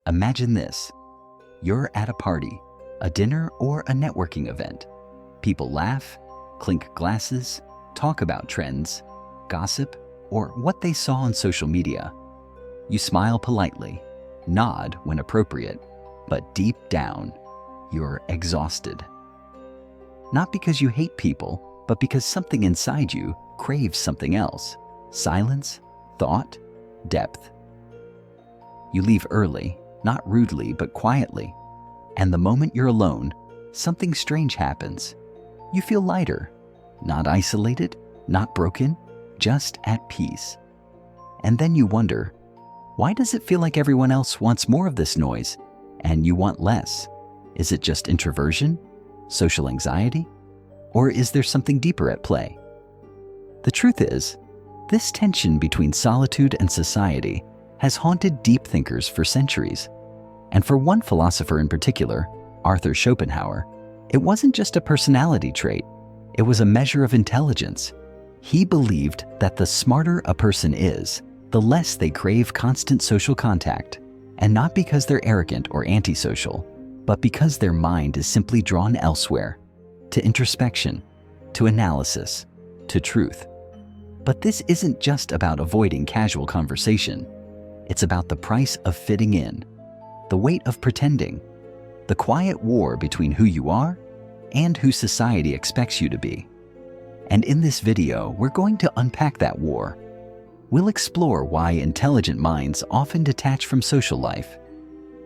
Imagine this. You're at a party, a dinner, or a networking event. People laugh, clink glasses, talk about trends, gossip, or what they saw on social media. You smile politely, nod when appropriate, but deep down, you're exhausted. Not because you hate people, but because something inside you craves something else. Silence, thought, depth. You leave early, not rudely, but quietly. And the moment you're alone, something strange happens. You feel lighter, not isolated, not broken, just at peace. And then you wonder, why does it feel like everyone else wants more of this noise and you want less? Is it just introversion, social anxiety, or is there something deeper at play? The truth is, this tension between solitude and society has haunted deep thinkers for centuries. And for one philosopher in particular, Arthur Schopenhauer, it wasn't just a personality trait, it was a measure of intelligence. He believed that the smarter a person is, the less they crave constant social contact, and not because they're arrogant or antisocial, but because their mind is simply drawn elsewhere, to introspection, to analysis, to truth. But this isn't just about avoiding casual conversation. It's about the price of fitting in, the weight of pretending, the quiet war between who you are and who society expects you to be. And in this video, we're going to unpack that war. We'll explore why intelligent minds often detach from social life,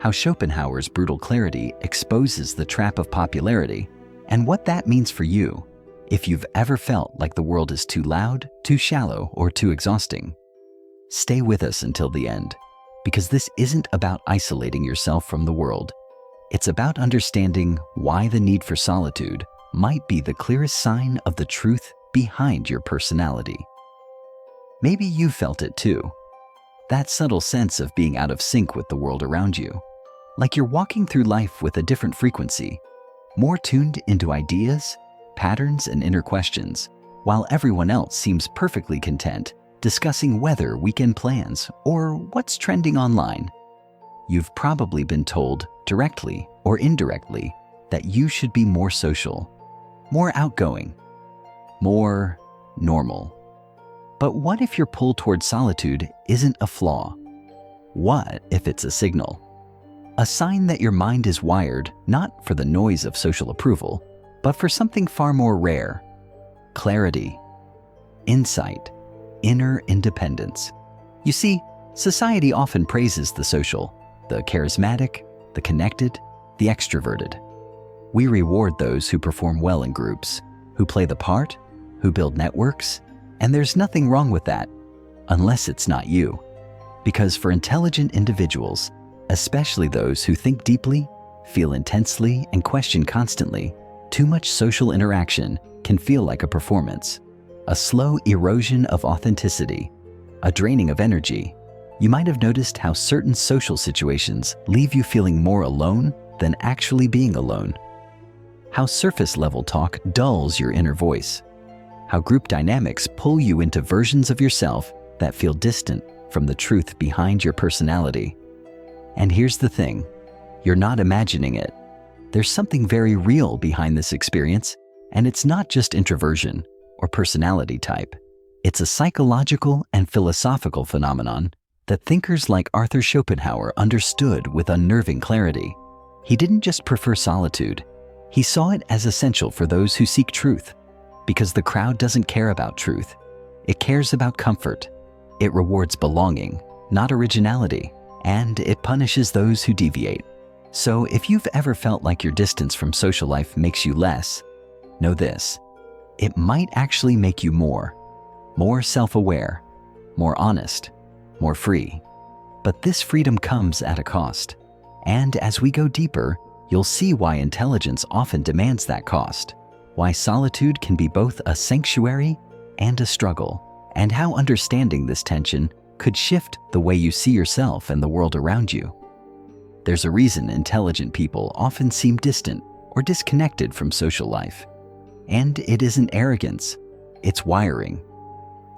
how Schopenhauer's brutal clarity exposes the trap of popularity, and what that means for you if you've ever felt like the world is too loud, too shallow, or too exhausting. Stay with us until the end, because this isn't about isolating yourself from the world. It's about understanding why the need for solitude might be the clearest sign of the truth behind your personality. Maybe you felt it too. That subtle sense of being out of sync with the world around you. Like you're walking through life with a different frequency, more tuned into ideas, patterns, and inner questions, while everyone else seems perfectly content discussing weather, weekend plans, or what's trending online. You've probably been told, directly or indirectly, that you should be more social, more outgoing, more normal. But what if your pull toward solitude isn't a flaw? What if it's a signal? A sign that your mind is wired not for the noise of social approval, but for something far more rare: clarity, insight, inner independence. You see, society often praises the social, the charismatic, the connected, the extroverted. We reward those who perform well in groups, who play the part, who build networks, and there's nothing wrong with that, unless it's not you. Because for intelligent individuals, especially those who think deeply, feel intensely, and question constantly, too much social interaction can feel like a performance, a slow erosion of authenticity, a draining of energy. You might have noticed how certain social situations leave you feeling more alone than actually being alone. How surface-level talk dulls your inner voice. How group dynamics pull you into versions of yourself that feel distant from the truth behind your personality. And here's the thing, you're not imagining it. There's something very real behind this experience, and it's not just introversion or personality type. It's a psychological and philosophical phenomenon that thinkers like Arthur Schopenhauer understood with unnerving clarity. He didn't just prefer solitude, he saw it as essential for those who seek truth, because the crowd doesn't care about truth. It cares about comfort. It rewards belonging, not originality, and it punishes those who deviate. So if you've ever felt like your distance from social life makes you less, know this: it might actually make you more self-aware, more honest, more free. But this freedom comes at a cost. And as we go deeper, you'll see why intelligence often demands that cost, why solitude can be both a sanctuary and a struggle, and how understanding this tension could shift the way you see yourself and the world around you. There's a reason intelligent people often seem distant or disconnected from social life. And it isn't arrogance, it's wiring.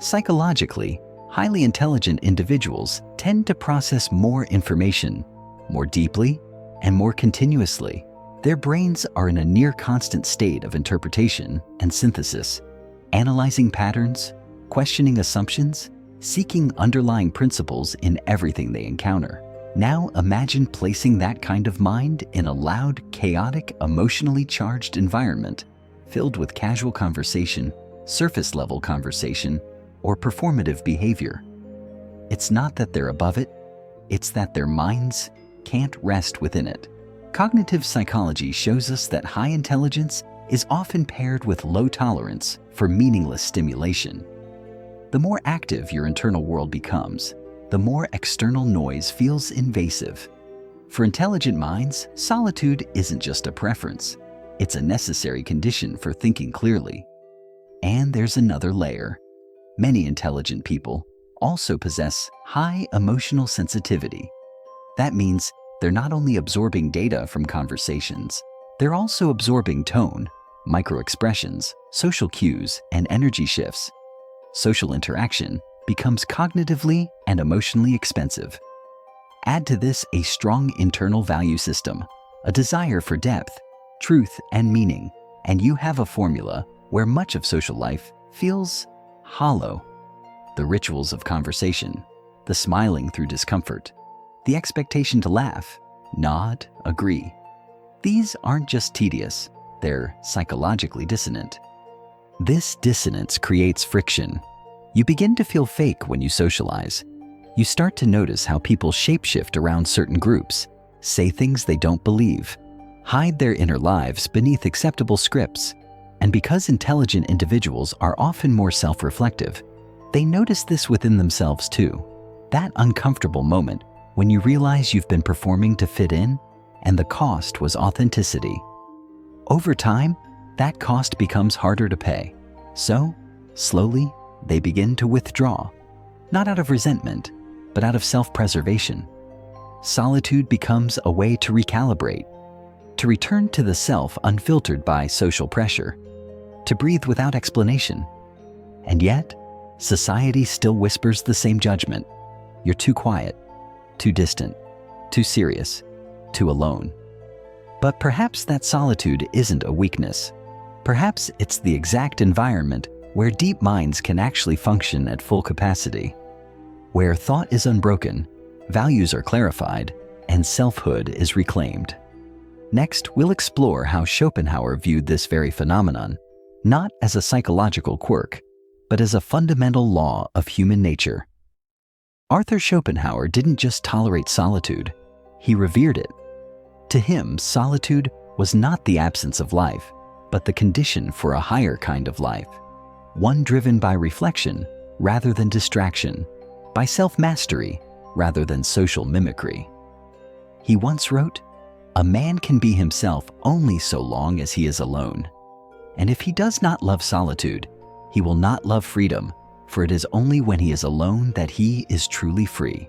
Psychologically, highly intelligent individuals tend to process more information, more deeply, and more continuously. Their brains are in a near constant state of interpretation and synthesis, analyzing patterns, questioning assumptions, seeking underlying principles in everything they encounter. Now imagine placing that kind of mind in a loud, chaotic, emotionally charged environment filled with casual conversation, surface-level conversation, or performative behavior. It's not that they're above it, it's that their minds can't rest within it. Cognitive psychology shows us that high intelligence is often paired with low tolerance for meaningless stimulation. The more active your internal world becomes, the more external noise feels invasive. For intelligent minds, solitude isn't just a preference, it's a necessary condition for thinking clearly. And there's another layer. Many intelligent people also possess high emotional sensitivity. That means they're not only absorbing data from conversations, they're also absorbing tone, microexpressions, social cues, and energy shifts. Social interaction becomes cognitively and emotionally expensive. Add to this a strong internal value system, a desire for depth, truth, and meaning, and you have a formula where much of social life feels hollow. The rituals of conversation, the smiling through discomfort, the expectation to laugh, nod, agree. These aren't just tedious, they're psychologically dissonant. This dissonance creates friction. You begin to feel fake when you socialize. You start to notice how people shapeshift around certain groups, say things they don't believe, hide their inner lives beneath acceptable scripts. And because intelligent individuals are often more self-reflective, they notice this within themselves too. That uncomfortable moment when you realize you've been performing to fit in and the cost was authenticity. Over time, that cost becomes harder to pay. So, slowly, they begin to withdraw, not out of resentment, but out of self-preservation. Solitude becomes a way to recalibrate, to return to the self unfiltered by social pressure, to breathe without explanation. And yet, society still whispers the same judgment. You're too quiet, too distant, too serious, too alone. But perhaps that solitude isn't a weakness. Perhaps it's the exact environment where deep minds can actually function at full capacity, where thought is unbroken, values are clarified, and selfhood is reclaimed. Next, we'll explore how Schopenhauer viewed this very phenomenon, not as a psychological quirk, but as a fundamental law of human nature. Arthur Schopenhauer didn't just tolerate solitude, he revered it. To him, solitude was not the absence of life, but the condition for a higher kind of life, one driven by reflection rather than distraction, by self-mastery rather than social mimicry. He once wrote, "A man can be himself only so long as he is alone. And if he does not love solitude, he will not love freedom, for it is only when he is alone that he is truly free."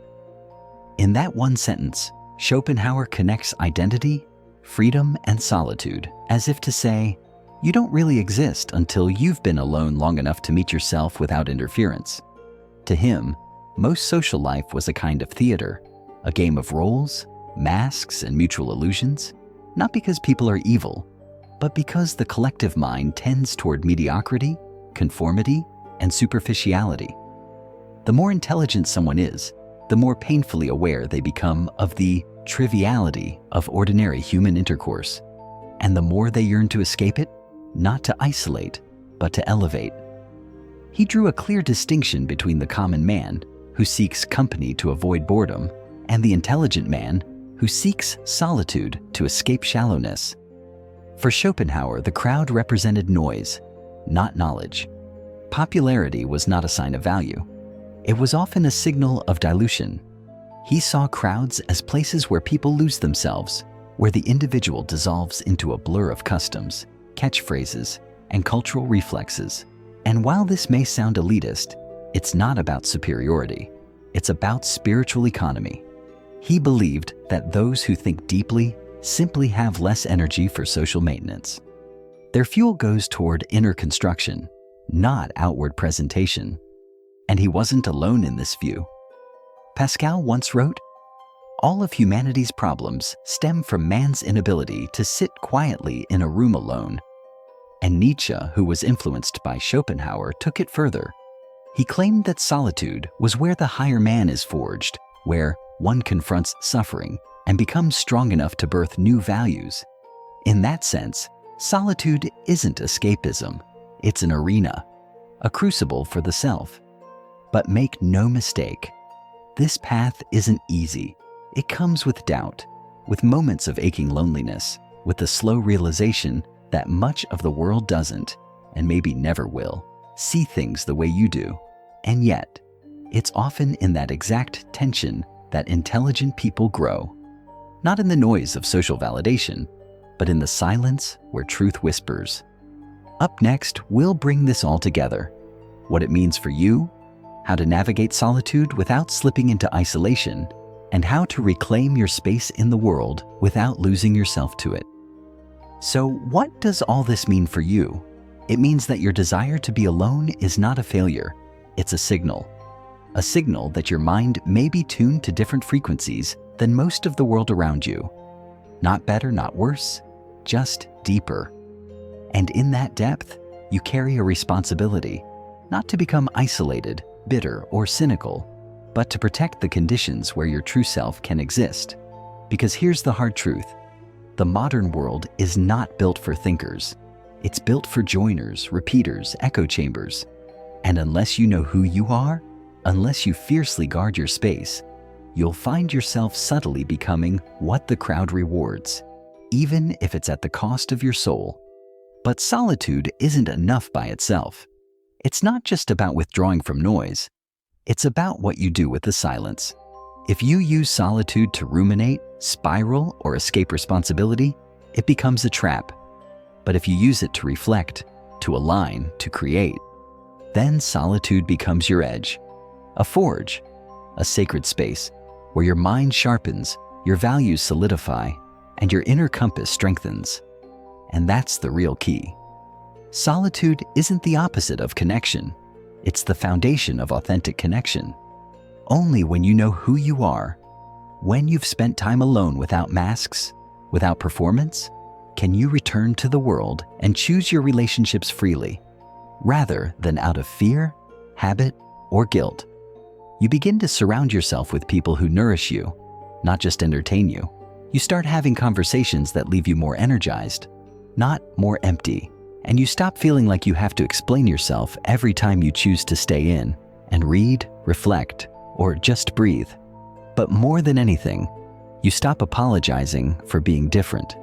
In that one sentence, Schopenhauer connects identity, freedom, and solitude, as if to say, you don't really exist until you've been alone long enough to meet yourself without interference. To him, most social life was a kind of theater, a game of roles, masks, and mutual illusions, not because people are evil, but because the collective mind tends toward mediocrity, conformity, and superficiality. The more intelligent someone is, the more painfully aware they become of the triviality of ordinary human intercourse, and the more they yearn to escape it, not to isolate, but to elevate. He drew a clear distinction between the common man, who seeks company to avoid boredom, and the intelligent man, who seeks solitude to escape shallowness. For Schopenhauer, the crowd represented noise, not knowledge. Popularity was not a sign of value. It was often a signal of dilution. He saw crowds as places where people lose themselves, where the individual dissolves into a blur of customs, catchphrases, and cultural reflexes. And while this may sound elitist, it's not about superiority. It's about spiritual economy. He believed that those who think deeply simply have less energy for social maintenance. Their fuel goes toward inner construction, not outward presentation. And he wasn't alone in this view. Pascal once wrote, All of humanity's problems stem from man's inability to sit quietly in a room alone. And Nietzsche, who was influenced by Schopenhauer, took it further. He claimed that solitude was where the higher man is forged, where one confronts suffering and becomes strong enough to birth new values. In that sense, solitude isn't escapism. It's an arena, a crucible for the self. But make no mistake, this path isn't easy. It comes with doubt, with moments of aching loneliness, with the slow realization that much of the world doesn't, and maybe never will, see things the way you do. And yet, it's often in that exact tension that intelligent people grow. Not in the noise of social validation, but in the silence where truth whispers. Up next, we'll bring this all together. What it means for you, how to navigate solitude without slipping into isolation, and how to reclaim your space in the world without losing yourself to it. So, what does all this mean for you? It means that your desire to be alone is not a failure. It's a signal. A signal that your mind may be tuned to different frequencies than most of the world around you. Not better, not worse, just deeper. And in that depth, you carry a responsibility, not to become isolated, bitter, or cynical, but to protect the conditions where your true self can exist. Because here's the hard truth. The modern world is not built for thinkers. It's built for joiners, repeaters, echo chambers. And unless you know who you are, unless you fiercely guard your space, you'll find yourself subtly becoming what the crowd rewards, even if it's at the cost of your soul. But solitude isn't enough by itself. It's not just about withdrawing from noise. It's about what you do with the silence. If you use solitude to ruminate, spiral, or escape responsibility, it becomes a trap. But if you use it to reflect, to align, to create, then solitude becomes your edge, a forge, a sacred space where your mind sharpens, your values solidify, and your inner compass strengthens. And that's the real key. Solitude isn't the opposite of connection. It's the foundation of authentic connection. Only when you know who you are, when you've spent time alone without masks, without performance, can you return to the world and choose your relationships freely, rather than out of fear, habit, or guilt. You begin to surround yourself with people who nourish you, not just entertain you. You start having conversations that leave you more energized, not more empty, and you stop feeling like you have to explain yourself every time you choose to stay in and read, reflect, or just breathe. But more than anything, you stop apologizing for being different,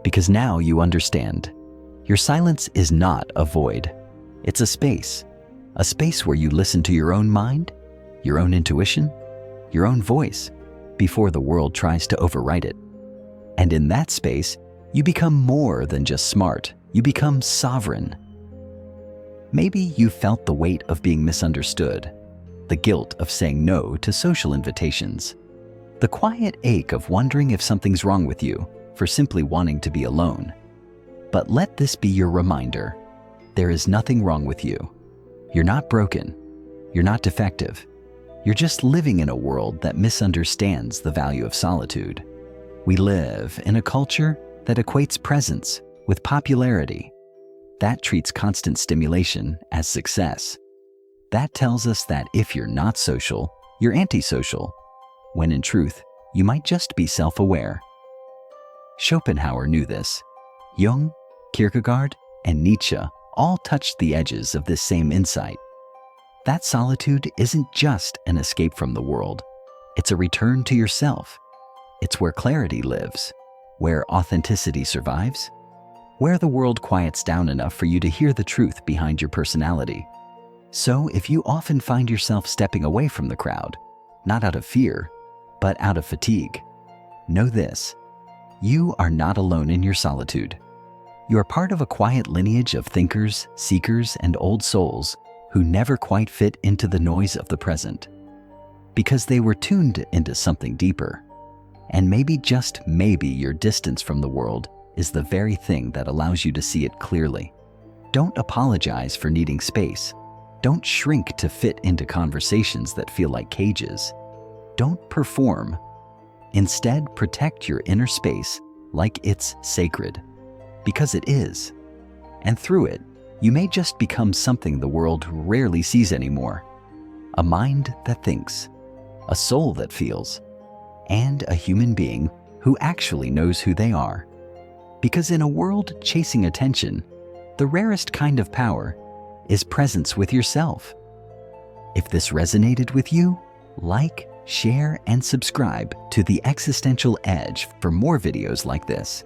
because now you understand. Your silence is not a void. It's a space where you listen to your own mind, your own intuition, your own voice, before the world tries to overwrite it. And in that space, you become more than just smart. You become sovereign. Maybe you felt the weight of being misunderstood, the guilt of saying no to social invitations, the quiet ache of wondering if something's wrong with you for simply wanting to be alone. But let this be your reminder. There is nothing wrong with you. You're not broken. You're not defective. You're just living in a world that misunderstands the value of solitude. We live in a culture that equates presence with popularity. That treats constant stimulation as success. That tells us that if you're not social, you're antisocial, when in truth, you might just be self-aware. Schopenhauer knew this. Jung, Kierkegaard, and Nietzsche all touched the edges of this same insight. That solitude isn't just an escape from the world. It's a return to yourself. It's where clarity lives, where authenticity survives, where the world quiets down enough for you to hear the truth behind your personality. So if you often find yourself stepping away from the crowd, not out of fear, but out of fatigue, know this: you are not alone in your solitude. You are part of a quiet lineage of thinkers, seekers, and old souls who never quite fit into the noise of the present, because they were tuned into something deeper. And maybe, just maybe, your distance from the world is the very thing that allows you to see it clearly. Don't apologize for needing space. Don't shrink to fit into conversations that feel like cages. Don't perform. Instead, protect your inner space like it's sacred, because it is. And through it, you may just become something the world rarely sees anymore. A mind that thinks, a soul that feels, and a human being who actually knows who they are. Because in a world chasing attention, the rarest kind of power is presence with yourself. If this resonated with you, like, share, and subscribe to The Existential Edge for more videos like this.